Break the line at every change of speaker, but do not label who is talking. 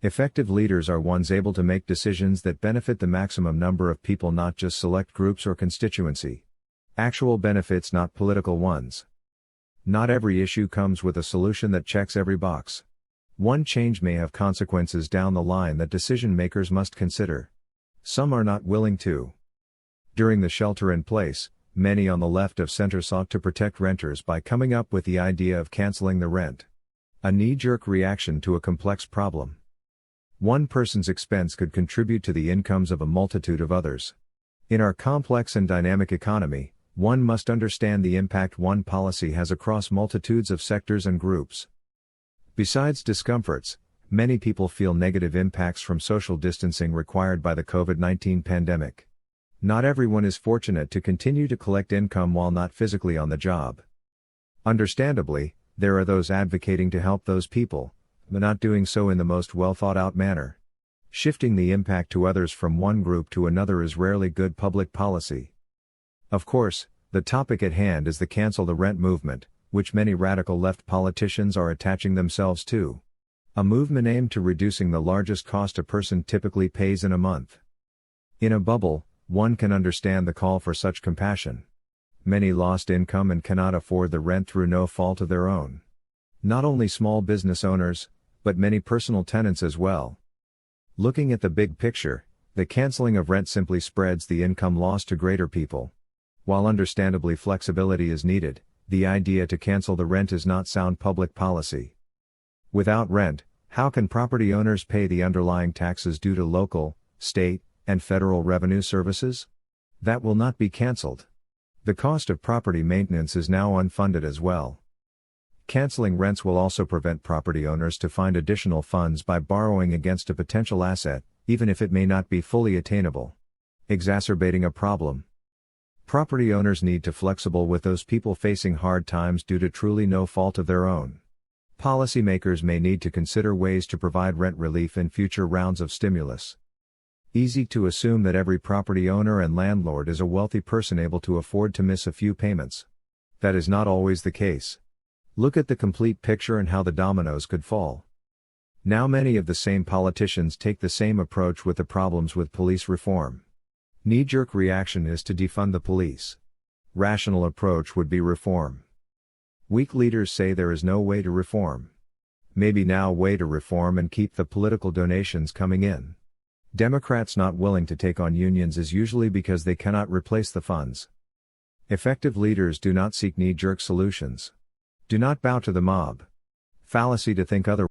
Effective leaders are ones able to make decisions that benefit the maximum number of people, not just select groups or constituency. Actual benefits, not political ones. Not every issue comes with a solution that checks every box. One change may have consequences down the line that decision makers must consider. Some are not willing to. During the shelter-in-place, many on the left of center sought to protect renters by coming up with the idea of canceling the rent. A knee-jerk reaction to a complex problem. One person's expense could contribute to the incomes of a multitude of others. In our complex and dynamic economy, one must understand the impact one policy has across multitudes of sectors and groups. Besides discomforts, many people feel negative impacts from social distancing required by the COVID-19 pandemic. Not everyone is fortunate to continue to collect income while not physically on the job. Understandably, there are those advocating to help those people, but not doing so in the most well-thought-out manner. Shifting the impact to others from one group to another is rarely good public policy. Of course, the topic at hand is the cancel the rent movement, which many radical left politicians are attaching themselves to. A movement aimed to reducing the largest cost a person typically pays in a month. In a bubble, one can understand the call for such compassion. Many lost income and cannot afford the rent through no fault of their own. Not only small business owners, but many personal tenants as well. Looking at the big picture, the canceling of rent simply spreads the income loss to greater people. While understandably flexibility is needed, the idea to cancel the rent is not sound public policy. Without rent, how can property owners pay the underlying taxes due to local, state, and federal revenue services? That will not be canceled. The cost of property maintenance is now unfunded as well. Canceling rents will also prevent property owners to find additional funds by borrowing against a potential asset, even if it may not be fully attainable. Exacerbating a problem. Property owners need to be flexible with those people facing hard times due to truly no fault of their own. Policymakers may need to consider ways to provide rent relief in future rounds of stimulus. Easy to assume that every property owner and landlord is a wealthy person able to afford to miss a few payments. That is not always the case. Look at the complete picture and how the dominoes could fall. Now many of the same politicians take the same approach with the problems with police reform. Knee-jerk reaction is to defund the police. Rational approach would be reform. Weak leaders say there is no way to reform. Maybe now way to reform and keep the political donations coming in. Democrats not willing to take on unions is usually because they cannot replace the funds. Effective leaders do not seek knee-jerk solutions. Do not bow to the mob. Fallacy to think otherwise.